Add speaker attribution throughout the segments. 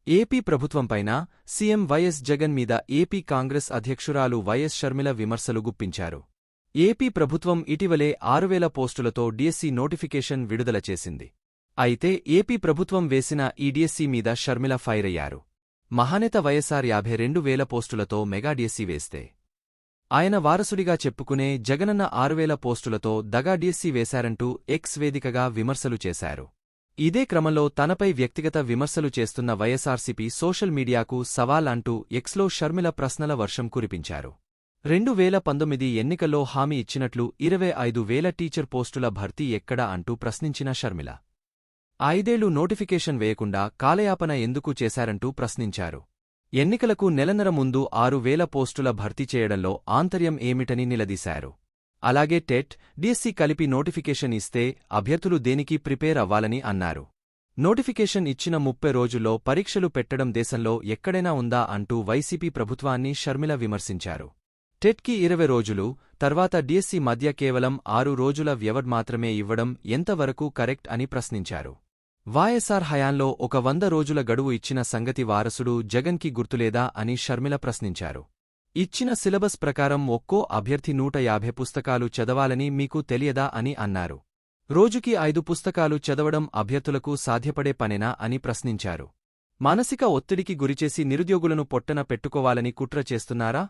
Speaker 1: AP ప్రభుత్వంపైన CM YS Jagan మీద AP Congress అధ్యక్షురాలు YS Sharmila విమర్శలు గుప్పించారు. ఏపీ ప్రభుత్వం ఇటీవలే 6,000 పోస్టులతో డిఎస్సి నోటిఫికేషన్ విడుదల చేసింది. అయితే ఏపీ ప్రభుత్వం వేసిన ఈ డిఎస్సి మీద షర్మిల ఫైర్ అయ్యారు. మహానేత వైఎస్సార్ 52,000 పోస్టులతో మెగా డిఎస్సి వేస్తే ఆయన వారసుడిగా చెప్పుకునే జగనన్న 6,000 పోస్టులతో దగా డిఎస్సి వేశారంటూ ఎక్స్ వేదికగా విమర్శలు చేశారు. ఇదే క్రమంలో తనపై వ్యక్తిగత విమర్శలు చేస్తున్న వైఎస్సార్సీపీ సోషల్ మీడియాకు సవాల్ అంటూ ఎక్స్లో షర్మిల ప్రశ్నల వర్షం కురిపించారు. 2019 ఎన్నికల్లో హామీ ఇచ్చినట్లు 25,000 టీచర్ పోస్టుల భర్తీ ఎక్కడా అంటూ ప్రశ్నించిన షర్మిల 5 ఏళ్లు నోటిఫికేషన్ వేయకుండా కాలయాపన ఎందుకు చేశారంటూ ప్రశ్నించారు. ఎన్నికలకు నెలన్నర ముందు 6,000 పోస్టుల భర్తీ చేయడంలో ఆంతర్యం ఏమిటని నిలదీశారు. అలాగే టెట్, డిఎస్సి కలిపి నోటిఫికేషన్ ఇస్తే అభ్యర్థులు దేనికి ప్రిపేర్ అవ్వాలని అన్నారు. నోటిఫికేషన్ ఇచ్చిన 30 రోజుల్లో పరీక్షలు పెట్టడం దేశంలో ఎక్కడైనా ఉందా అంటూ వైసీపీ ప్రభుత్వాన్ని షర్మిల విమర్శించారు. టెట్కి 20 రోజులు, తర్వాత డిఎస్సి మధ్య కేవలం 6 రోజుల వ్యవధి మాత్రమే ఇవ్వడం ఎంతవరకు కరెక్ట్ అని ప్రశ్నించారు. వైఎస్సార్ హయాంలో ఒక 100 రోజుల గడువు ఇచ్చిన సంగతి వారసుడు జగన్కి గుర్తులేదా అని షర్మిల ప్రశ్నించారు. ఇచ్చిన సిలబస్ ప్రకారం ఒక్కో అభ్యర్థి 150 పుస్తకాలు చదవాలని మీకు తెలియదా అని అన్నారు. రోజుకి 5 పుస్తకాలు చదవడం అభ్యర్థులకు సాధ్యపడే పనేనా అని ప్రశ్నించారు. మానసిక ఒత్తిడికి గురిచేసి నిరుద్యోగులను పొట్టన పెట్టుకోవాలని కుట్ర చేస్తున్నారా?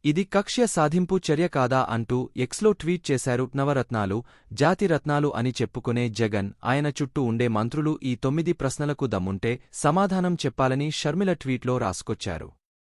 Speaker 1: ఇది కక్ష్య సాధింపు చర్య కాదా అంటూ ఎక్స్లో ట్వీట్ చేశారు. నవరత్నాలు, జాతిరత్నాలు అని చెప్పుకునే జగన్, ఆయన చుట్టూ ఉండే మంత్రులు ఈ 9 ప్రశ్నలకు దమ్ముంటే సమాధానం చెప్పాలని షర్మిల ట్వీట్లో రాసుకొచ్చారు.